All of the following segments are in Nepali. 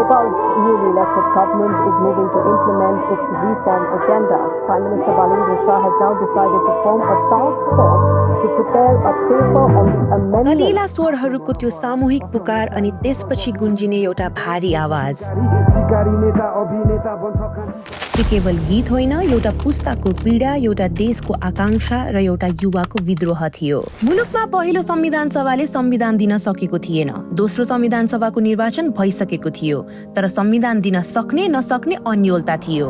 Nepal's newly elected government is moving to implement its reform agenda. Prime Minister Balendra Shah has now decided to form a task force to prepare a paper on the amendment. कलिला स्वरहरूको त्यो सामूहिक पुकार अनि त्यसपछि गुन्जिने एउटा भारी आवाज। त्यो केवल गीत होइन, एउटा पुस्ताको पीडा, एउटा देशको आकांक्षा र एउटा युवाको विद्रोह थियो। मुलुकमा पहिलो संविधान सभाले संविधान दिन सकेको थिएन। दोस्रो संविधान सभाको निर्वाचन भइसकेको थियो, तर संविधान दिन सक्ने नसक्ने अन्योलता थियो।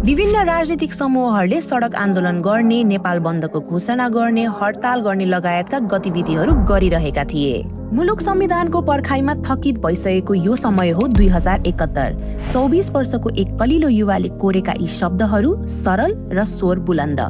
विभिन्न राजनीतिक समूहहरूले सडक आन्दोलन गर्ने, नेपाल बन्दको घोषणा गर्ने, हडताल गर्ने लगायतका गतिविधिहरू गरिरहेका थिए। मुलुक संविधानको पर्खाइमा थकित भइसकेको यो समय हो 2071। 24 वर्षको एक कलिलो युवाले कोरेका यी शब्दहरू सरल र स्वर बुलन्द,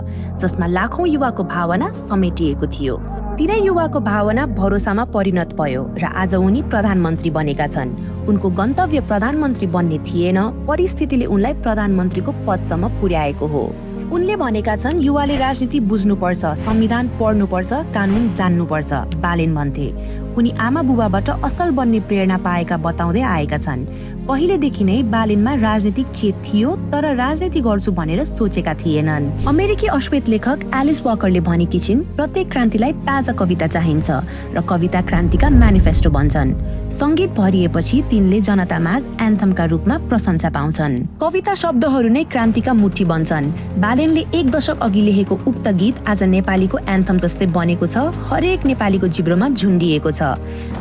जसमा लाखौं युवाको भावना समेटिएको थियो। तिनै युवाको भावना भरोसामा परिणत भयो र आज उनी प्रधानमन्त्री बनेका छन्। उनको गन्तव्य प्रधानमन्त्री बन्ने थिएन, परिस्थितिले उनलाई प्रधानमन्त्रीको पदसम्म पुर्याएको हो। उनले भनेका छन्, युवाले राजनीति बुझ्नुपर्छ, संविधान पढ्नुपर्छ, कानुन जान्नुपर्छ, बालेन भन्थे। उनी आमा बुबाबाट असल बन्ने प्रेरणा पाएका बताउँदै आएका छन्। पहिलेदेखि नै बालेनमा राजनीतिक चेत थियो, तर राजनीति गर्छु भनेर सोचेका थिएनन्। अमेरिकी अश्वेत लेखक एलिस वकरले भनेकी छिन्, प्रत्येक क्रान्तिलाई ताजा कविता चाहिन्छ र कविता क्रान्तिका म्यानिफेस्टो बन्छन्। संगीत भरिएपछि तिनले जनतामाझ एन्थमका रूपमा प्रशंसा पाउँछन्। कविता शब्दहरू नै क्रान्तिका मुठी बन्छन्। बालेनले एक दशक अघि लेखेको उक्त गीत आज नेपालीको एन्थम जस्तै बनेको छ, हरेक नेपालीको जिब्रोमा झुन्डिएको छ।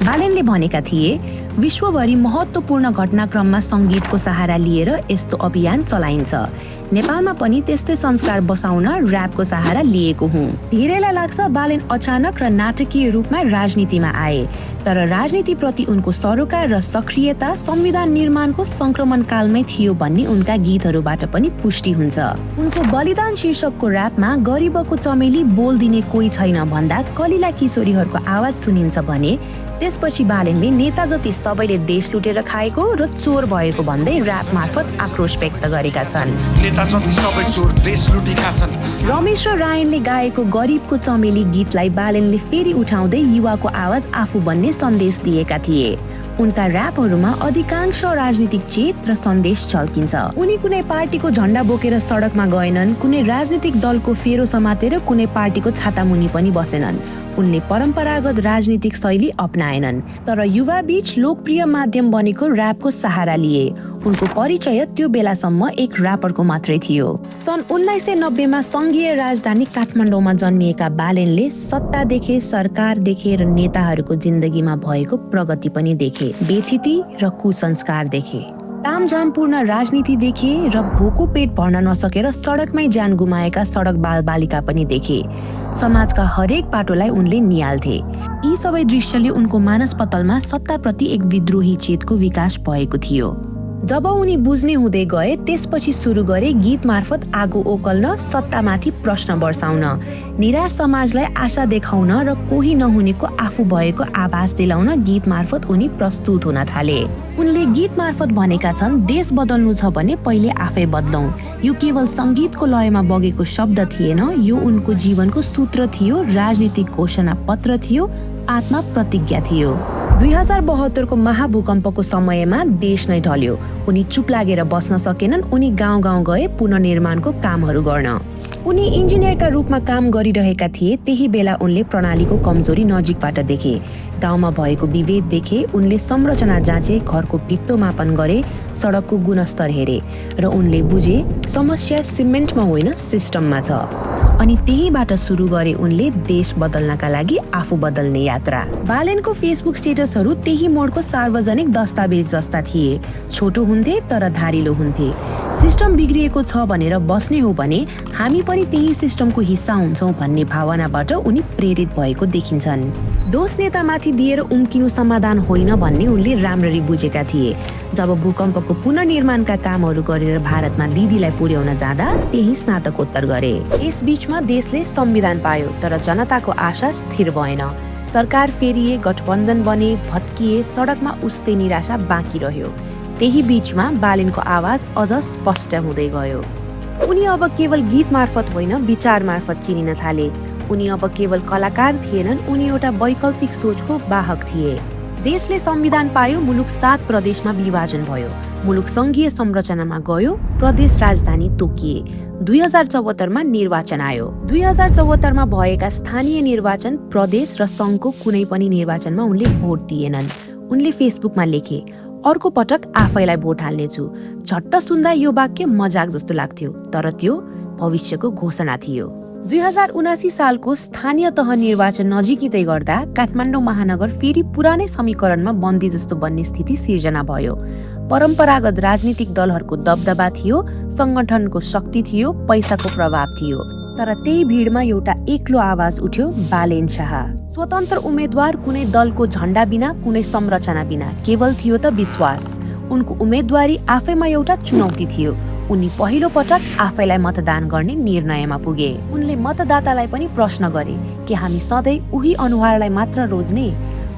बालेनले भनेका थिए, विश्वभरि महत्त्वपूर्ण घटनाक्रममा संगीतको सहारा लिएर यस्तो अभियान चलाइन्छ। नेपालमा पनि त्यस्तै संस्कार बसाउन र्यापको सहारा लिएको हुँ। धेरैलाई लाग्छ बालेन अचानक र नाटकीय रूपमा राजनीतिमा आए, तर राजनीतिप्रति उनको सरोकार र सक्रियता संविधान निर्माणको संक्रमण कालमै थियो भन्ने उनका गीतहरूबाट पनि पुष्टि हुन्छ। उनको बलिदान शीर्षकको र्यापमा गरिबको चमेली बोल दिने कोही छैन भन्दा कलिला किशोरीहरूको आवाज सुनिन्छ भने त्यसपछि बालेनले नेता जति सबैले देश लुटेर खाएको र चोर भएको भन्दै र्याप मार्फत आक्रोश व्यक्त गरेका छन्। नेता जति सबै चोर देश लुटेका छन्। रमेश र रायनले गाएको गरिबको चमेली गीतलाई बालेनले फेरि उठाउँदै युवाको आवाज आफू बन्ने सन्देश दिएका थिए। उनका र्यापहरूमा अधिकांश राजनीतिक चेत र सन्देश झल्किन्छ। उनी कुनै पार्टीको झण्डा बोकेर सडकमा गएनन्, कुनै राजनीतिक दलको फेरो समातेर कुनै पार्टीको छातामुनि पनि बसेनन्। उनले परम्परागत राजनीतिक शैली अपनाएनन्, तर युवा बीच लोकप्रिय माध्यम बनेको र्यापको सहारा लिए। उनको परिचय त्यो बेलासम्म एक र्यापरको मात्रै थियो। सन् 1990 मा संघीय राजधानी काठमाडौँमा जन्मिएका बालेनले सत्ता देखे, सरकार देखे र नेताहरूको जिन्दगीमा भएको प्रगति पनि देखे, बेथिति र कुसंस्कार देखे। तामझामपूर्ण राजनीति देखे र भोको पेट भर्न नसकेर सडकमै ज्यान गुमाएका सडक बालबालिका पनि देखे। समाजका हरेक पाटोलाई उनले निहाल्थे। यी सबै दृश्यले उनको मानसपटलमा सत्ताप्रति एक विद्रोही चेतको विकास भएको थियो। जब उनी बुझ्ने हुँदै गए, त्यसपछि सुरु गरे गीत मार्फत आगो ओकल्न, सत्तामाथि प्रश्न बर्साउन, निराश समाजलाई आशा देखाउन र कोही नहुनेको आफू भएको आभास दिलाउन गीत मार्फत उनी प्रस्तुत हुन थाले। उनले गीत मार्फत भनेका छन्, देश बदल्नु छ भने पहिले आफै बदलौं। यो केवल संगीतको लयमा बगेको शब्द थिएन, यो उनको जीवनको सूत्र थियो, राजनीतिक घोषणा पत्र थियो, आत्मा प्रतिज्ञा थियो। 2072 को महाभूकम्पको समयमा देश नै ढल्यो। उनी चुप लागेर बस्न सकेनन्। उनी गाउँ गाउँ गए पुनर्निर्माणको कामहरू गर्न। उनी इन्जिनियरका रूपमा काम गरिरहेका थिए। त्यही बेला उनले प्रणालीको कमजोरी नजिकबाट देखे। गाउँमा भएको विभेद देखे। उनले संरचना जाँचे, घरको भित्तो मापन गरे, सडकको गुणस्तर हेरे र उनले बुझे समस्या सिमेन्टमा होइन सिस्टममा छ। अनि त्यहीबाट सुरु गरे उनले देश बदल्नका लागि आफू बदल्ने यात्रा। बालेनको फेसबुक स्टेटसहरू त्यही मोडको सार्वजनिक दस्तावेज जस्ता थिए। छोटो हुन्थे तर धारिलो हुन्थे। सिस्टम बिग्रिएको छ भनेर बस्ने हो भने हामी पनि त्यही सिस्टमको हिस्सा हुन्छौँ भन्ने भावनाबाट उनी प्रेरित भएको देखिन्छन्। दोष नेतामाथि दिएर उम्किनु समाधान होइन भन्ने उनले राम्ररी बुझेका थिए। जब भूकम्पको पुनर्निर्माणका कामहरू गरेर भारतमा दिदीलाई पुर्याउन जाँदा त्यही स्नातकोत्तर गरे। यस बीचमा देशले संविधान पायो, तर जनताको आशा स्थिर भएन। सरकार फेरिए, गठबन्धन बने, भत्किए, सडकमा उस्तै निराशा बाँकी रह्यो। त्यही बीचमा बालेनको आवाज अझ स्पष्ट हुँदै गयो। उनी अब केवल गीत मार्फत होइन, विचार मार्फत चिनिन थाले। उनी अब केवल कलाकार थिएनन्, उनी एउटा वैकल्पिक सोचको वाहक थिए। देशले संविधान पायो, मुलुक 7 प्रदेशमा विभाजन भयो, मुलुक संघीय संरचनामा गयो, प्रदेश राजधानी तोकिए। 2074 मा निर्वाचन आयो। 2074 मा भएका स्थानीय निर्वाचन, प्रदेश र संघको कुनै पनि निर्वाचनमा उनले भोट दिएनन्। उनले फेसबुकमा लेखे, अर्को पटक आफैलाई भोट हाल्नेछु। झट्ट सुन्दा यो वाक्य मजाक जस्तो लाग्थ्यो, तर त्यो भविष्यको घोषणा थियो। 2079 सालको स्थानीय तह निर्वाचन नजिकै गर्दा काठमाडौँ महानगर फेरि पुरानै समीकरणमा बन्दी जस्तो बन्ने स्थिति सिर्जना भयो। परम्परागत राजनीतिक दलहरूको दबदबा थियो, संगठनको शक्ति थियो, पैसाको प्रभाव थियो। तर त्यही भिडमा एउटा एक्लो आवाज उठ्यो, बालेन शाह। स्वतन्त्र उम्मेद्वार, कुनै दलको झण्डा बिना, कुनै संरचना बिना, केवल थियो त विश्वास। उनको उम्मेदवारी आफैमा एउटा चुनौती थियो। उनी पहिलो पटक आफैलाई मतदान गर्ने निर्णयमा पुगे। उनले मतदातालाई पनि प्रश्न गरे, के हामी सधैँ उही अनुहारलाई मात्र रोज्ने?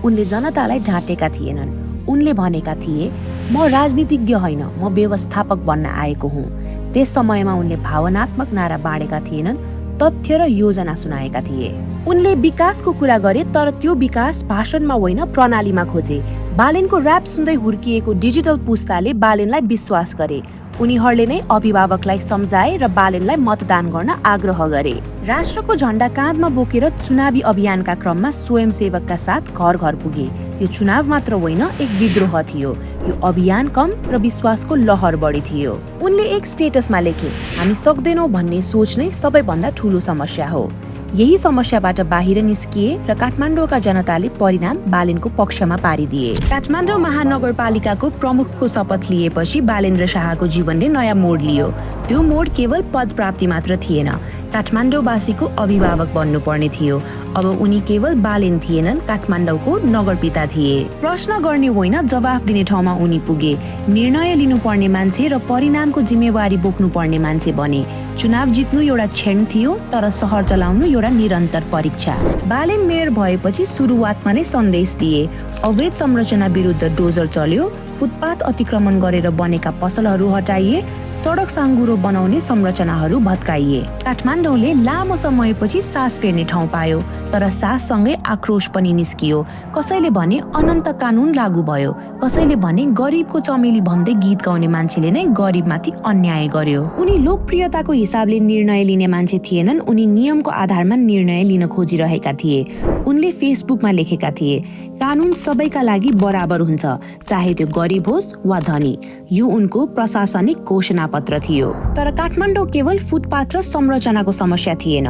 उनले जनतालाई ढाँटेका थिएनन्। उनले भनेका थिए, म राजनीतिज्ञ होइन, म व्यवस्थापक बन्न आएको हुँ। त्यस समयमा उनले भावनात्मक नारा बाँडेका थिएनन्, तथ्य र योजना सुनाएका थिए। उनले विकासको कुरा गरे, तर त्यो विकास भाषणमा होइन, प्रणालीमा खोजे। बालेनको र्याप सुन्दै हुर्किएको डिजिटल पुस्ताले बालेनलाई विश्वास गरे। उनीहरूले नै अभिभावकलाई सम्झाए र बालेनलाई मतदान गर्न आग्रह गरे। राष्ट्रको झण्डा काँधमा बोकेर चुनावी अभियानका क्रममा स्वयंसेवकका साथ घर घर पुगे। यो चुनाव मात्र होइन, एक विद्रोह थियो। यो अभियान कम र विश्वासको लहर बढी थियो। उनले एक स्टेटसमा लेखे, हामी सक्दैनौँ भन्ने सोच नै सबैभन्दा ठूलो समस्या हो। यही समस्याबाट बाहिर निस्किए र काठमाडौँका जनताले परिणाम बालेनको पक्षमा पारिदिए। काठमाडौँ महानगरपालिकाको प्रमुखको शपथ लिएपछि बालेन्द्र शाहको जीवनले नयाँ मोड लियो। त्यो मोड केवल पद प्राप्ति मात्र थिएन, काठमाडौँवासीको अभिभावक बन्नुपर्ने थियो। अब उनी केवल बालेन थिएनन्, काठमाडौँको नगरपिता थिए। प्रश्न गर्ने होइन, जवाफ दिने ठाउँमा उनी पुगे। निर्णय लिनुपर्ने मान्छे र परिणामको जिम्मेवारी बोक्नुपर्ने मान्छे बने। चुनाव जित्नु एउटा क्षण थियो, तर सहर चलाउनु एउटा निरन्तर परीक्षा। बालेन मेयर भएपछि सुरुवातमा नै सन्देश दिए। अवैध संरचना विरुद्ध डोजर चल्यो, फुटपाथ अतिक्रमण गरेर बनेका पसलहरू हटाइए, सडक साँघुरो बनाउने संरचनाहरू भत्काइए। काठमाडौँले लामो समयपछि सास फेर्ने ठाउँ पायो, तर साससँगै आक्रोश पनि निस्कियो। कसैले भने अनन्त कानुन लागू भयो, कसैले भने गरिबको चमेली भन्दै गीत गाउने मान्छेले नै गरिबमाथि अन्याय गर्यो। उनी लोकप्रियताको हिसाबले निर्णय लिने मान्छे थिएनन्, उनी नियमको आधारमा निर्णय लिन खोजिरहेका थिए। उनले फेसबुकमा लेखेका थिए, कानुन सबैका लागि बराबर हुन्छ, चाहे त्यो गरिब होस् वा धनी। यो उनको प्रशासनिक घोषणापत्र थियो। तर काठमाडौँ केवल फुटपाथ र संरचनाको समस्या थिएन।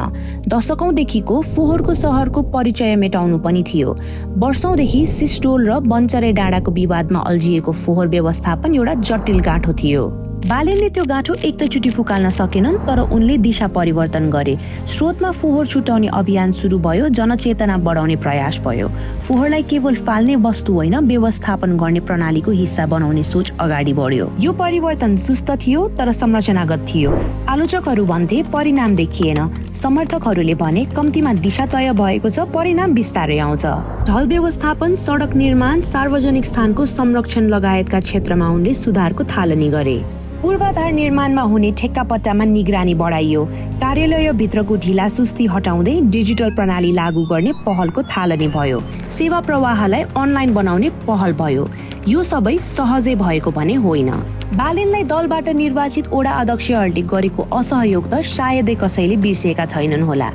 दशकौंदेखिको फोहोरको सहरको परिचय मेटाउनु पनि थियो। वर्षौंदेखि सिस्टोल र बन्चरे डाँडाको विवादमा अल्झिएको फोहोर व्यवस्थापन एउटा जटिल गाँठो थियो। बालेनले त्यो गाँठो एकैचोटि फुकाल्न सकेनन्, तर उनले दिशा परिवर्तन गरे। स्रोतमा फोहोर छुटाउने अभियान सुरु भयो, जनचेतना बढाउने प्रयास भयो। फोहोरलाई केवल फाल्ने वस्तु होइन, व्यवस्थापन गर्ने प्रणालीको हिस्सा बनाउने सोच अगाडि बढ्यो। यो परिवर्तन सुस्त थियो, तर संरचनागत थियो। आलोचकहरू भन्थे परिणाम देखिएन, समर्थकहरूले भने कम्तीमा दिशा तय भएको छ, परिणाम बिस्तारै आउँछ। ढल व्यवस्थापन, सडक निर्माण, सार्वजनिक स्थानको संरक्षण लगायतका क्षेत्रमा उनले सुधारको थालनी गरे। पूर्वाधार निर्माणमा हुने ठेक्कापट्टामा निगरानी बढाइयो। कार्यालयभित्रको ढिलासुस्ती हटाउँदै डिजिटल प्रणाली लागू गर्ने पहलको थालनी भयो। सेवा प्रवाहलाई अनलाइन बनाउने पहल भयो। यो सबै सहजै भएको भने होइन। बालेनलाई दलबाट निर्वाचित ओडा अध्यक्षहरूले गरेको असहयोग त सायदै कसैले बिर्सेका छैनन् होला।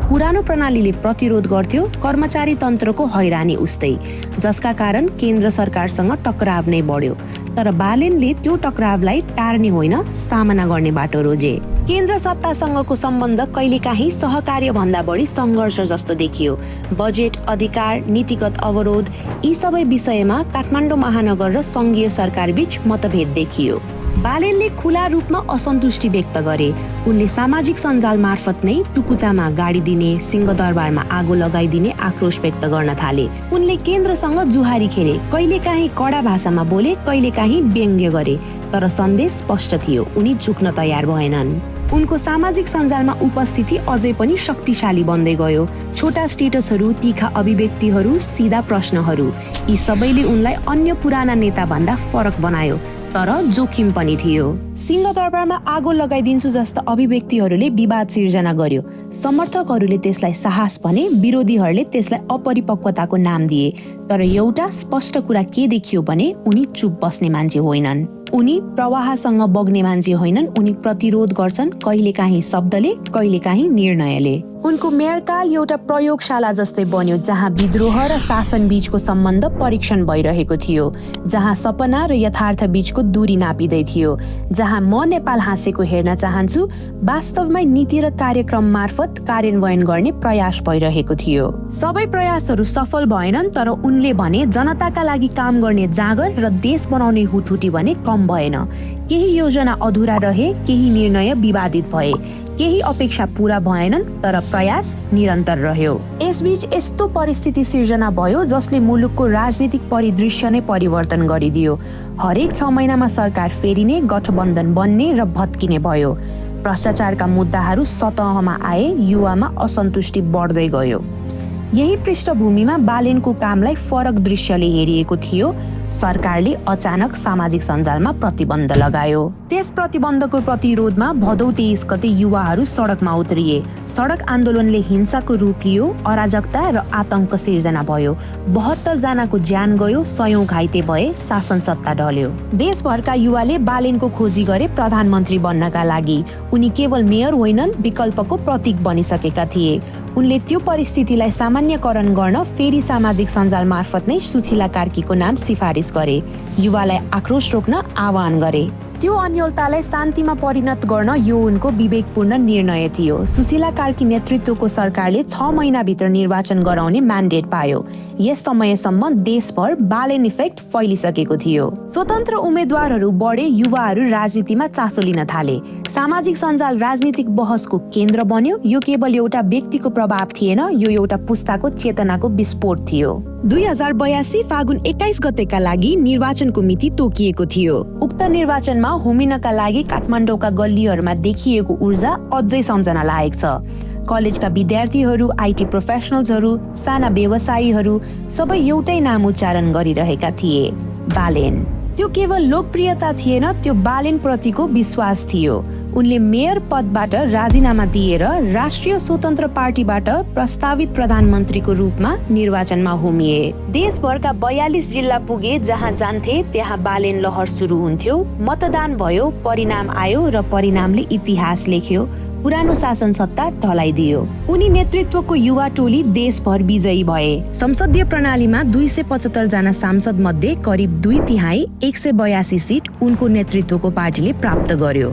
पुरानो प्रणालीले प्रतिरोध गर्थ्यो, कर्मचारी तन्त्रको हैरानी उस्तै, जसका कारण केन्द्र सरकारसँग टकराव नै बढ्यो। तर बालेनले त्यो टकरावलाई टार्ने होइन, सामना गर्ने बाटो रोजे। केन्द्र सत्तासँगको सम्बन्ध कहिलेकाहीँ सहकार्य भन्दा बढी सङ्घर्ष जस्तो देखियो। बजेट, अधिकार, नीतिगत अवरोध, यी सबै विषयमा काठमाडौँ महानगर र सङ्घीय सरकार बीच मतभेद देखियो। बालेनले खुला रूपमा असन्तुष्टि व्यक्त गरे। उनले सामाजिक सञ्जाल मार्फत नै टुकुचामा गाडी दिने, सिंहदरबारमा आगो लगाइदिने आक्रोश व्यक्त गर्न थाले। उनले केन्द्रसँग जुहारी खेले, कहिलेकाहीँ कडा भाषामा बोले, कहिलेकाहीँ व्यङ्ग्य गरे, तर सन्देश स्पष्ट थियो, उनी झुक्न तयार भएनन्। उनको सामाजिक सञ्जालमा उपस्थिति अझै पनि शक्तिशाली बन्दै गयो। छोटा स्टेटसहरू, तीखा अभिव्यक्तिहरू, सिधा प्रश्नहरू, यी सबैले उनलाई अन्य पुराना नेता भन्दा फरक बनायो। तर जोखिम पनि थियो। सिंहदरबारमा आगो लगाइदिन्छु जस्ता अभिव्यक्तिहरूले विवाद सिर्जना गर्यो। समर्थकहरूले त्यसलाई साहस भने, विरोधीहरूले त्यसलाई अपरिपक्वताको नाम दिए। तर एउटा स्पष्ट कुरा के देखियो भने उनी चुप बस्ने मान्छे होइनन्। उनी प्रवाहसँग बग्ने मान्छे होइनन्। उनी प्रतिरोध गर्छन्, कहिलेकाहीँ शब्दले, कहिलेकाहीँ निर्णयले। उनको मेयरकाल एउटा प्रयोगशाला जस्तै बन्यो, जहाँ विद्रोह र शासन बीचको सम्बन्ध परीक्षण भइरहेको थियो, जहाँ सपना र यथार्थ बीचको दूरी नापिँदै थियो, जहाँ म नेपाल हाँसेको हेर्न चाहन्छु वास्तवमै नीति र कार्यक्रम मार्फत कार्यान्वयन गर्ने प्रयास भइरहेको थियो। सबै प्रयासहरू सफल भएनन्, तर उनले भने जनताका लागि काम गर्ने जागर र देश बनाउने हुटहुटी भने कम भएन। केही योजना अधुरा रहे, केही निर्णय विवादित भए, केही अपेक्षा पूरा भएनन्, तर प्रयास निरन्तर रह्यो। यसबीच यस्तो परिस्थिति सिर्जना भयो जसले मुलुकको राजनीतिक परिदृश्य नै परिवर्तन गरिदियो। हरेक 6 महिनामा सरकार फेरिने, गठबन्धन बन्ने र भत्किने भयो। भ्रष्टाचारका मुद्दाहरू सतहमा आए, युवामा असन्तुष्टि बढ्दै गयो। यही पृष्ठभूमिमा बालेनको कामलाई फरक दृश्यले हेरिएको थियो। सरकारले अचानक सामाजिक सञ्जालमा प्रतिबन्ध लगायो। त्यस प्रतिबन्धको प्रतिरोधमा भदौ 23 गते युवाहरू सडकमा उत्रिए। सडक आन्दोलनले हिंसाको रूप लियो, अराजकता र आतंक सिर्जना भयो। 72 जनाको ज्यान गयो, 100 घाइते भए, शासन सत्ता ढल्यो। देशभरका युवाले बालेनको खोजी गरे प्रधानमन्त्री बन्नका लागि। उनी केवल मेयर होइनन्, विकल्पको प्रतीक बनिसकेका थिए। उनले त्यो परिस्थितिलाई सामान्यकरण गर्न फेरि सामाजिक सञ्जाल मार्फत नै सुशीला कार्कीको नाम सिफारिस गरे। युवालाई आक्रोश रोक्न आह्वान गरे। त्यो अन्योलतालाई शान्तिमा परिणत गर्न यो उनको विवेकपूर्ण निर्णय थियो। सुशीला कार्की नेतृत्वको सरकारले 6 महिनाभित्र निर्वाचन गराउने म्यान्डेट पायो। यस समयसम्म देशभर बालेन इफेक्ट फैलिसकेको थियो। स्वतन्त्र उम्मेद्वारहरू बढे, युवाहरू राजनीतिमा चासो लिन थाले। सामाजिक सञ्जाल राजनीतिक बहसको केन्द्र बन्यो। यो केवल एउटा व्यक्तिको प्रभाव थिएन, यो एउटा पुस्ताको चेतनाको विस्फोट थियो। 2082 फागुन 21 गतेका लागि निर्वाचनको मिति तोकिएको थियो। उक्त निर्वाचनमा होमिनका लागि काठमाडौँका गल्लीहरूमा देखिएको ऊर्जा अझै सम्झना लायक छ। कलेजका विद्यार्थीहरू, आइटी प्रोफेसनल्सहरू, साना व्यवसायीहरू सबै एउटै नाम उच्चारण गरिरहेका थिए, बालेन। त्यो केवल लोकप्रियता थिएन, त्यो बालेन प्रतिको विश्वास थियो। उनले मेयर पदबाट राजीनामा दिएर राष्ट्रिय स्वतन्त्र पार्टीबाट प्रस्तावित प्रधानमन्त्रीको रूपमा निर्वाचनमा होमिए। देशभरका 42 जिल्ला पुगे, जहाँ जान्थे त्यहाँ बालेन लहर सुरु हुन्थ्यो। मतदान भयो, परिणाम आयो र परिणामले इतिहास लेख्यो। पुरानो शासन सत्ता ढलाइदियो। उनी नेतृत्वको युवा टोली देशभर विजयी भए। संसदीय प्रणालीमा 275 जना सांसद मध्ये करिब 2/3 182 सिट उनको नेतृत्वको पार्टीले प्राप्त गर्यो।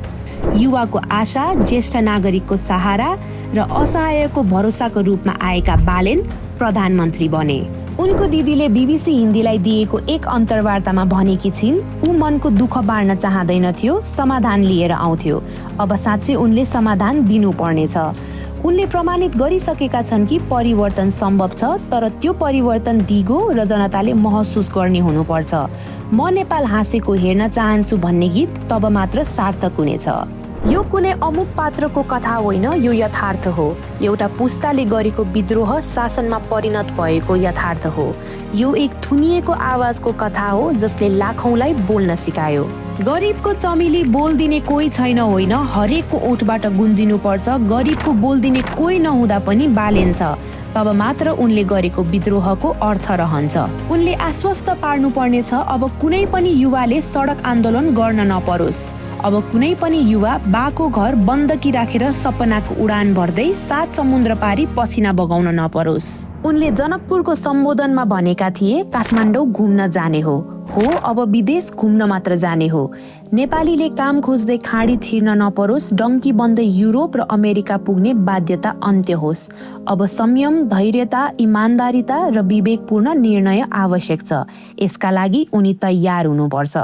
युवाको आशा, ज्येष्ठ नागरिकको सहारा र असहायको भरोसाको रूपमा आएका बालेन प्रधानमन्त्री बने। उनको दिदीले बीबीसी हिन्दीलाई दिएको एक अन्तर्वार्तामा भनेकी छिन्, ऊ मनको दुःख बाँड्न चाहँदैनथ्यो, समाधान लिएर आउँथ्यो। अब साँच्चै उनले समाधान दिनुपर्नेछ। उनले प्रमाणित गरिसकेका छन् कि परिवर्तन सम्भव छ, तर त्यो परिवर्तन दिगो र जनताले महसुस गर्ने हुनुपर्छ। म नेपाल हाँसेको हेर्न चाहन्छु भन्ने गीत तब मात्र सार्थक हुनेछ। यो कुनै अमुक पात्रको कथा होइन, यो यथार्थ हो। एउटा पुस्ताले गरेको विद्रोह शासनमा परिणत भएको यथार्थ हो। यो एक थुनिएको आवाजको कथा हो जसले लाखौंलाई बोल्न सिकायो। गरिबको चमेली बोल्दिने कोही छैन होइन, हरेकको ओठबाट गुन्जिनु पर्छ। गरिबको बोल्दिने कोही नहुँदा पनि बालेन छ, तब मात्र उनले गरेको विद्रोहको अर्थ रहन्छ। उनले आश्वस्त पार्नु पर्नेछ, अब कुनै पनि युवाले सडक आन्दोलन गर्न नपरोस्। अब कुनै पनि युवा बाको घर बन्दकी राखेर सपनाको उडान भर्दै 7 समुद्र पारी पसिना बगाउन नपरोस्। उनले जनकपुरको सम्बोधनमा भनेका थिए, काठमाडौँ घुम्न जाने हो, अब विदेश घुम्न मात्र जाने हो। नेपालीले काम खोज्दै खाडी छिर्न नपरोस्, डङ्की बन्दै युरोप र अमेरिका पुग्ने बाध्यता अन्त्य होस्। अब संयम, धैर्यता, इमान्दारिता र विवेकपूर्ण निर्णय आवश्यक छ। यसका लागि उनी तयार हुनुपर्छ।